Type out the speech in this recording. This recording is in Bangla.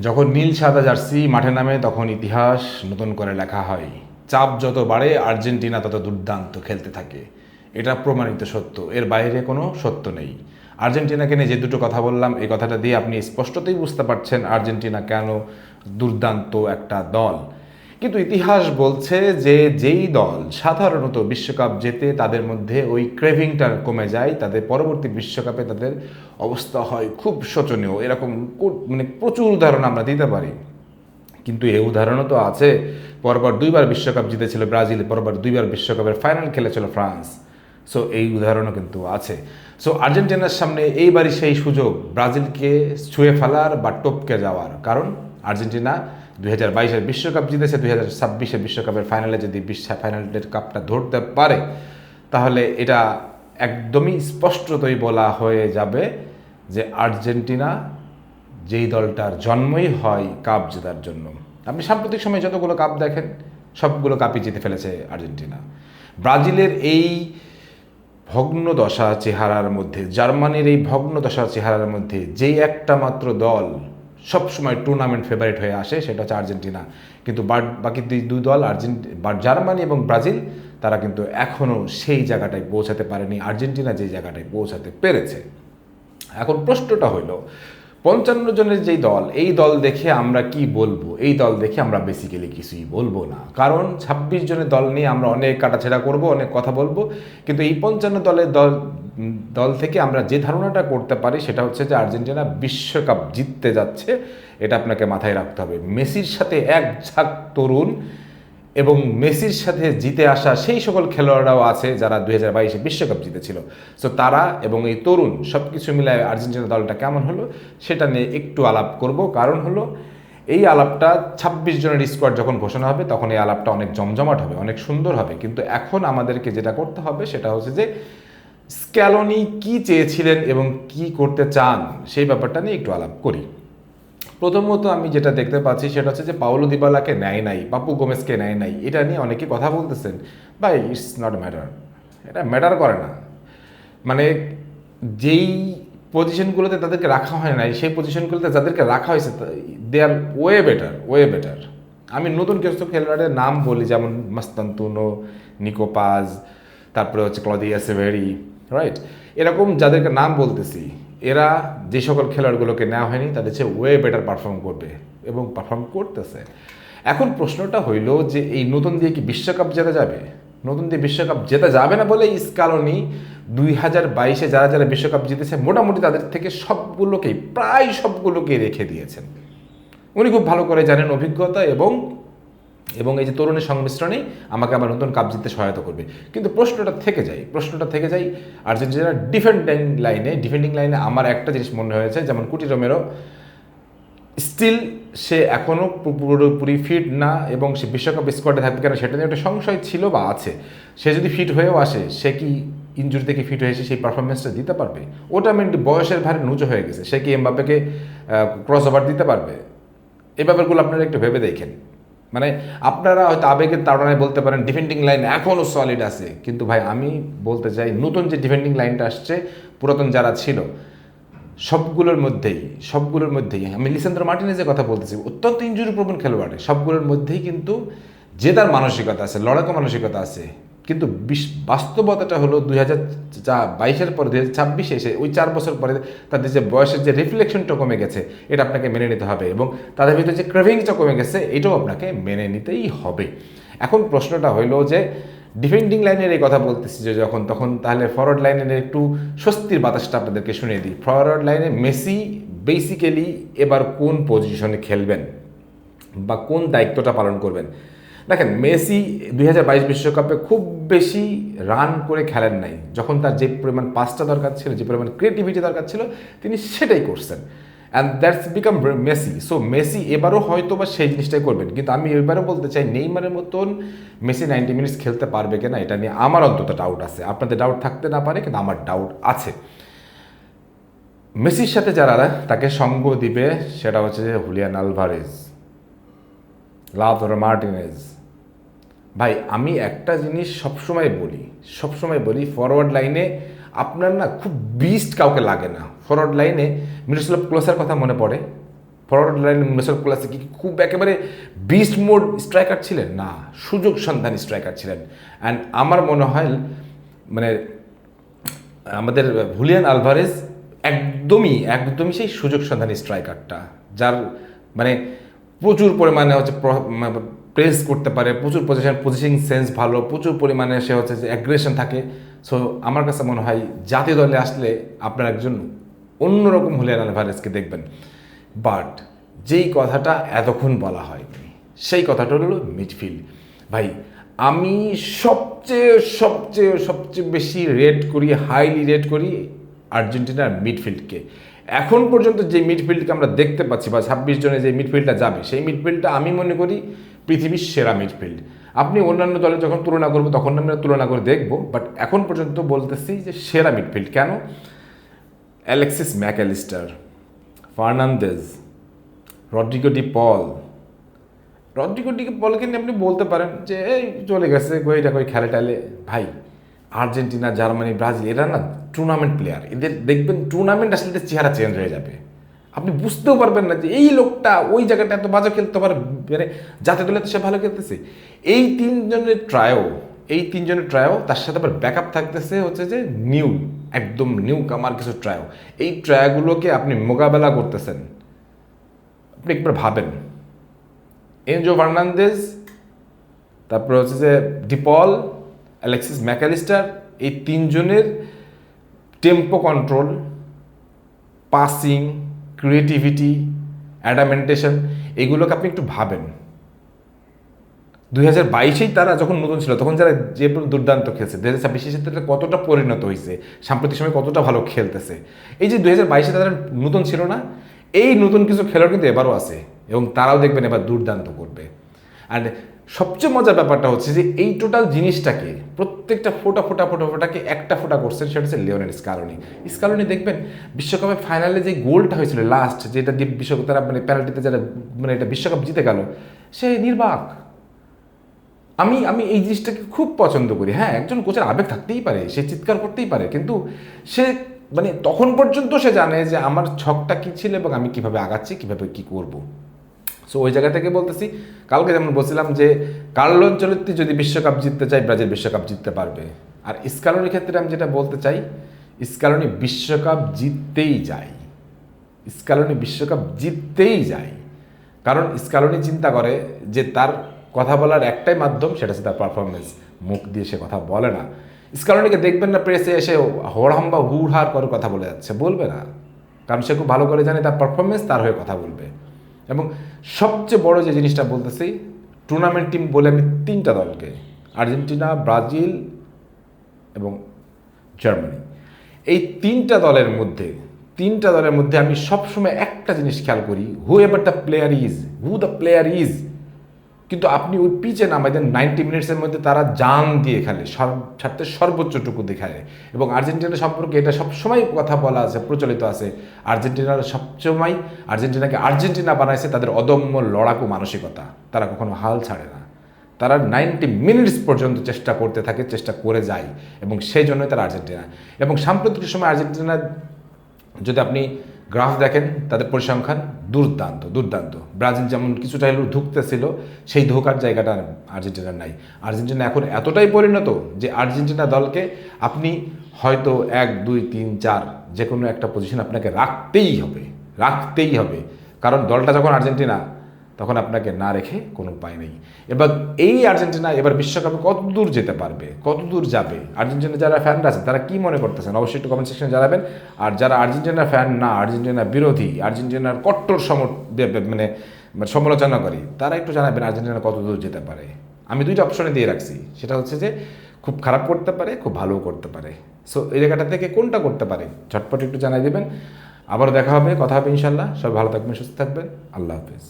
যখন নীল সাদা জার্সি মাঠে নামে তখন ইতিহাস নতুন করে লেখা হয়। চাপ যত বাড়ে আর্জেন্টিনা তত দুর্দান্ত খেলতে থাকে। এটা প্রমাণিত সত্য, এর বাইরে কোনো সত্য নেই। আর্জেন্টিনাকে নিয়ে যে দুটো কথা বললাম, এই কথাটা দিয়ে আপনি স্পষ্টতই বুঝতে পারছেন আর্জেন্টিনা কেন দুর্দান্ত একটা দল। কিন্তু ইতিহাস বলছে যে যেই দল সাধারণত বিশ্বকাপ জেতে তাদের মধ্যে ওই ক্রেভিংটা কমে যায়, তাদের পরবর্তী বিশ্বকাপে তাদের অবস্থা হয় খুব শোচনীয়। এরকম মানে প্রচুর উদাহরণ আমরা দিতে পারি। কিন্তু এই উদাহরণও তো আছে, পরপর দুইবার বিশ্বকাপ জিতেছিল ব্রাজিল, পরপর দুইবার বিশ্বকাপের ফাইনাল খেলেছিল ফ্রান্স। সো এই উদাহরণও কিন্তু আছে। সো আর্জেন্টিনার সামনে এইবারই সেই সুযোগ ব্রাজিলকে ছুঁয়ে ফেলার বা টপকে যাওয়ার। কারণ আর্জেন্টিনা 2022-এর বিশ্বকাপ জিতেছে, 2026-এর বিশ্বকাপের ফাইনালে যদি ফাইনালের কাপটা ধরতে পারে তাহলে এটা একদমই স্পষ্টতই বলা হয়ে যাবে যে আর্জেন্টিনা যেই দলটার জন্মই হয় কাপ জেতার জন্য। আপনি সাম্প্রতিক সময়ে যতগুলো কাপ দেখেন সবগুলো কাপই জিতে ফেলেছে আর্জেন্টিনা। ব্রাজিলের এই ভগ্নদশা চেহারার মধ্যে, জার্মানির এই ভগ্নদশা চেহারার মধ্যে যেই একটা মাত্র দল সবসময় টুর্নামেন্ট ফেভারিট হয়ে আসে সেটা হচ্ছে আর্জেন্টিনা। কিন্তু বাকি দুই দল জার্মানি এবং ব্রাজিল তারা কিন্তু এখনও সেই জায়গাটায় পৌঁছাতে পারেনি আর্জেন্টিনা যেই জায়গাটায় পৌঁছাতে পেরেছে। এখন প্রশ্নটা হইল 55 জনের যেই দল, এই দল দেখে আমরা কি বলবো? এই দল দেখে আমরা বেসিক্যালি কিছুই বলবো না, কারণ 26 জনের দল নিয়ে আমরা অনেক কাটাছেড়া করব, অনেক কথা বলবো। কিন্তু এই 55 দলের দল থেকে আমরা যে ধারণাটা করতে পারি সেটা হচ্ছে যে আর্জেন্টিনা বিশ্বকাপ জিততে যাচ্ছে। এটা আপনাকে মাথায় রাখতে হবে। মেসির সাথে এক ঝাঁক তরুণ এবং মেসির সাথে জিতে আসা সেই সকল খেলোয়াড়রাও আছে যারা 2022-এ বিশ্বকাপ জিতেছিল। সো তারা এবং এই তরুণ সব কিছু মিলায় আর্জেন্টিনা দলটা কেমন হলো সেটা নিয়ে একটু আলাপ করব। কারণ হলো এই আলাপটা 26 জনের স্কোয়াড যখন ঘোষণা হবে তখন এই আলাপটা অনেক জমজমাট হবে, অনেক সুন্দর হবে। কিন্তু এখন আমাদেরকে যেটা করতে হবে সেটা হচ্ছে যে স্ক্যালোনি কি চেয়েছিলেন এবং কি করতে চান সেই ব্যাপারটা নিয়ে একটু আলাপ করি। প্রথমত আমি যেটা দেখতে পাচ্ছি সেটা হচ্ছে যে পাওলো দিবালাকে নেয় নাই, পাপু গোমেজকে নেয় নাই, এটা নিয়ে অনেকে কথা বলতেছেন। ভাই, ইটস নট ম্যাটার, এটা ম্যাটার করে না। মানে যেই পজিশনগুলোতে তাদেরকে রাখা হয় নাই সেই পজিশনগুলোতে যাদেরকে রাখা হয়েছে দে আর ওয়ে বেটার, ওয়ে বেটার। আমি নতুন কিছু খেলোয়াড়ের নাম বলি, যেমন মাস্তান্তুনো, নিকো পাজ, তারপরে হচ্ছে ক্লদিয়া সেভেরি, রাইট? এরকম যাদেরকে নাম বলতেছি এরা যে সকল খেলোয়াড়গুলোকে নেওয়া হয়নি তাদের চেয়ে ওয়ে বেটার পারফর্ম করবে এবং পারফর্ম করতেছে। এখন প্রশ্নটা হইল যে এই নতুন দিয়ে কি বিশ্বকাপ জেতা যাবে? নতুন দিয়ে বিশ্বকাপ জেতা যাবে না বলে স্কালোনি 2022-এ যারা যারা বিশ্বকাপ জিতেছে মোটামুটি তাদের থেকে সবগুলোকেই, প্রায় সবগুলোকেই রেখে দিয়েছেন। উনি খুব ভালো করে জানেন অভিজ্ঞতা এবং এবং এই যে তরুণের সংমিশ্রণেই আমাকে আবার নতুন কাপ জিততে সহায়তা করবে। কিন্তু প্রশ্নটা থেকে যায় আর্জেন্টিনার ডিফেন্ডিং লাইনে আমার একটা জিনিস মনে হয়েছে, যেমন কুটি রোমেরো স্টিল সে এখনও পুরোপুরি ফিট না এবং সে বিশ্বকাপ স্কোয়াডে থাকবে কেন সেটা নিয়ে একটা সংশয় ছিল বা আছে। সে যদি ফিট হয়েও আসে সে কি ইনজুরি থেকে ফিট হয়ে এসে সেই পারফরমেন্সটা দিতে পারবে? ওটা মেনলি বয়সের ভারে নুচো হয়ে গেছে। সে কি এমবাপ্পেকে ক্রস ওভার দিতে পারবে? এই ব্যাপারগুলো আপনারা একটু ভেবে দেখেন। মানে আপনারা হয়তো আবেগের তাড়নায় বলতে পারেন ডিফেন্ডিং লাইন এখনও সলিড আছে, কিন্তু ভাই আমি বলতে চাই নতুন যে ডিফেন্ডিং লাইনটা আসছে, পুরাতন যারা ছিল সবগুলোর মধ্যেই আমি লিসান্দ্রো মার্টিনেজের কথা বলতেছি, অত্যন্ত ইনজুরি প্রবণ খেলোয়াড়, সবগুলোর মধ্যেই কিন্তু জেতার মানসিকতা আছে, লড়াকু মানসিকতা আছে। কিন্তু বাস্তবতাটা হলো 2022-এর পরে 2026-এ এসে ওই 4 বছর পরে তাদের যে বয়সের যে রিফ্লেকশনটা কমে গেছে এটা আপনাকে মেনে নিতে হবে, এবং তাদের ভিতরে যে ক্রেভিংসটা কমে গেছে এটাও আপনাকে মেনে নিতেই হবে। এখন প্রশ্নটা হইল যে ডিফেন্ডিং লাইনের এই কথা বলতেছি যে যখন তখন, তাহলে ফরওয়ার্ড লাইনের একটু স্বস্তির বাতাসটা আপনাদেরকে শুনিয়ে দিই। ফরওয়ার্ড লাইনে মেসি বেসিক্যালি এবার কোন পজিশনে খেলবেন বা কোন দায়িত্বটা পালন করবেন? দেখেন, মেসি 2022 বিশ্বকাপে খুব বেশি রান করে খেলেন নাই। যখন তার যে পরিমাণ পাসটা দরকার ছিল, যে পরিমাণ ক্রিয়েটিভিটি দরকার ছিল, তিনি সেটাই করছেন, and that's become Messi. So Messi এবারও হয়তো বা সেই জিনিসটাই করবেন। কিন্তু আমি এবারও বলতে চাই নেইমারের মতন মেসি 90 মিনিটস খেলতে পারবে কিনা এটা নিয়ে আমার অন্তত ডাউট আছে। আপনাদের ডাউট থাকতে না পারে, কিন্তু আমার ডাউট আছে। মেসির সাথে যারা তাকে সঙ্গ দিবে সেটা হচ্ছে যে হুলিয়ান আলভারেজ, লাউতারো মার্টিনেজ। ভাই আমি একটা জিনিস সবসময় বলি ফরওয়ার্ড লাইনে আপনার না খুব বিস্ট কাউকে লাগে না। ফরওয়ার্ড লাইনে মিরোস্লাভ ক্লোসার কথা মনে পড়ে, ফরওয়ার্ড লাইন মেসল ক্লাসে কি খুব একেবারে বিস্ট মোড স্ট্রাইকার ছিলেন? না, সুযোগ সন্ধানী স্ট্রাইকার ছিলেন। অ্যান্ড আমার মনে হয় মানে আমাদের হুলিয়ান আলভারেজ একদমই একদমই সেই সুযোগ সন্ধানী স্ট্রাইকারটা, যার মানে প্রচুর পরিমাণে হচ্ছে প্রেস করতে পারে, প্রচুর পজিশন সেন্স ভালো, প্রচুর পরিমাণে সে হচ্ছে যে অ্যাগ্রেশন থাকে। সো আমার কাছে মনে হয় জাতীয় দলে আসলে আপনার একজন অন্যরকম হুলিয়ান আলভারেজকে দেখবেন। বাট যেই কথাটা এতক্ষণ বলা হয়নি সেই কথাটা হলো মিডফিল্ড। ভাই আমি সবচেয়ে সবচেয়ে সবচেয়ে বেশি রেট করি, হাইলি রেট করি আর্জেন্টিনার মিডফিল্ডকে। এখন পর্যন্ত যে মিডফিল্ডকে আমরা দেখতে পাচ্ছি বা 26 জনে যে মিডফিল্ডটা যাবে, সেই মিডফিল্ডটা আমি মনে করি পৃথিবীর সেরা মিডফিল্ড। আপনি অন্যান্য দলে যখন তুলনা করবো তখন আমরা তুলনা করে দেখবো, বাট এখন পর্যন্ত বলতেছি যে সেরা মিডফিল্ড। কেন? Alexis Mac Allister, Fernandez, Rodrigo De Paul. Rodrigo De পলকে নিয়ে আপনি বলতে পারেন যে এই চলে গেছে কইটা কই খেলে টালে। ভাই আর্জেন্টিনা, জার্মানি, ব্রাজিল এরা না টুর্নামেন্ট প্লেয়ার, এদের দেখবেন টুর্নামেন্ট আসলে এদের চেহারা চেঞ্জ হয়ে যাবে। আপনি বুঝতেও পারবেন না যে এই লোকটা ওই জায়গাটা এত বাজে খেলতে পারে, মানে জাতীয় দলে তো সে ভালো খেলতেছে। এই তিনজনের ট্রায়ও তার সাথে আবার ব্যাকআপ থাকতেছে হচ্ছে যে একদম নিউ কামার কিছু ট্রায়ও। এই ট্রায়াগুলোকে আপনি মোকাবেলা করতেছেন, আপনি একবার ভাবেন। এনজো ফার্নান্দেজ, তারপরে হচ্ছে যে ডিপল, অ্যালেক্সিস ম্যাকঅ্যালিস্টার, এই তিনজনের টেম্পো কন্ট্রোল, পাসিং, ক্রিয়েটিভিটি, অ্যাডামেন্টেশন, এগুলোকে আপনি একটু ভাবেন। 2022-এই তারা যখন নতুন ছিল তখন যারা যে দুর্দান্ত খেলছে, 2026-এর সাথে কতটা পরিণত হয়েছে, সাম্প্রতিক সময় কতটা ভালো খেলতেছে। এই যে 2022-এ তারা নতুন ছিল না, এই নতুন কিছু খেলোয়াড় কিন্তু এবারও আছে এবং তারাও দেখবেন এবার দুর্দান্ত করবে। অ্যান্ড সবচেয়ে মজার ব্যাপারটা হচ্ছে যে এই টোটাল জিনিসটাকে প্রত্যেকটা ফোটাকে একটা ফোটা করছেন, সেটা হচ্ছে লিওনেল স্কালোনি। দেখবেন বিশ্বকাপের ফাইনালে যে গোলটা হয়েছিল লাস্ট, যেটা দিয়ে বিশ্বকাপ তারা মানে পেনাল্টিতে যারা মানে এটা বিশ্বকাপ জিতে গেল, সে নির্বাক। আমি এই জিনিসটাকে খুব পছন্দ করি। হ্যাঁ, একজন কোচের আবেগ থাকতেই পারে, সে চিৎকার করতেই পারে, কিন্তু সে মানে তখন পর্যন্ত সে জানে যে আমার ছকটা কী ছিল এবং আমি কিভাবে আগাচ্ছি, কিভাবে কি করব। সো ওই জায়গা থেকে বলতেছি, কালকে যেমন বলছিলাম যে কার্লো আনচেলত্তি যদি বিশ্বকাপ জিততে চায়, ব্রাজিল বিশ্বকাপ জিততে পারবে। আর স্কালোনির ক্ষেত্রে আমি যেটা বলতে চাই, স্কালোনি বিশ্বকাপ জিততেই যায়। কারণ স্কালোনি চিন্তা করে যে তার কথা বলার একটাই মাধ্যম, সেটা হচ্ছে তার পারফরমেন্স। মুখ দিয়ে সে কথা বলে না। স্কালোনিকে দেখবেন না প্রেসে এসে হড়হাম্বা হুড়হার করে কথা বলে যাচ্ছে, বলবে না, কারণ সে খুব ভালো করে জানে তার পারফরমেন্স তার হয়ে কথা বলবে। এবং সবচেয়ে বড় যে জিনিসটা বলতেছি, টুর্নামেন্ট টিম বলে আমি তিনটা দলকে, আর্জেন্টিনা, ব্রাজিল এবং জার্মানি, এই তিনটা দলের মধ্যে আমি সবসময় একটা জিনিস খেয়াল করি, হু দ্য প্লেয়ার ইজ। কিন্তু আপনি ওই পিচে নামাই দেন 90 মিনিটসের মধ্যে তারা জান দিয়ে খেলে, স্বার্থের সর্বোচ্চটুকু দেখায়। এবং আর্জেন্টিনা সম্পর্কে এটা সবসময় কথা বলা আছে, প্রচলিত আছে, আর্জেন্টিনাকে আর্জেন্টিনা বানাইছে তাদের অদম্য লড়াকু মানসিকতা। তারা কখনো হাল ছাড়ে না, তারা 90 মিনিটস পর্যন্ত চেষ্টা করতে থাকে, চেষ্টা করে যায়, এবং সেই জন্যই তারা আর্জেন্টিনা। এবং সাম্প্রতিক সময় আর্জেন্টিনা যদি আপনি গ্রাফ দেখেন, তাদের পরিসংখ্যান দুর্দান্ত। ব্রাজিল যেমন কিছুটা হলেও ধুঁকতেছিল, সেই ধোকার জায়গাটা আর্জেন্টিনার নাই। আর্জেন্টিনা এখন এতটাই পরিণত যে আর্জেন্টিনা দলকে আপনি হয়তো 1, 2, 3, 4 যে কোনো একটা পজিশন আপনাকে রাখতেই হবে। কারণ দলটা যখন আর্জেন্টিনা, তখন আপনাকে না রেখে কোনো উপায় নেই। এবার এই আর্জেন্টিনা এবার বিশ্বকাপে কত দূর যেতে পারবে, কত দূর যাবে, আর্জেন্টিনা যারা ফ্যানরা আছে তারা কি মনে করতেছেন অবশ্যই একটু কমেন্ট সেকশনে জানাবেন। আর যারা আর্জেন্টিনার ফ্যান না, আর্জেন্টিনা বিরোধী, আর্জেন্টিনার কট্টর মানে সমালোচনাকারী, তারা একটু জানাবেন আর্জেন্টিনা কত দূর যেতে পারে। আমি দুইটা অপশনে দিয়ে রাখছি, সেটা হচ্ছে যে খুব খারাপ করতে পারে, খুব ভালোও করতে পারে। সো এই জায়গাটা থেকে কোনটা করতে পারে ঝটপট একটু জানাই দেবেন। আবারও দেখা হবে, কথা হবে ইনশাল্লাহ। সবাই ভালো থাকবেন, সুস্থ থাকবেন। আল্লাহ হাফিজ।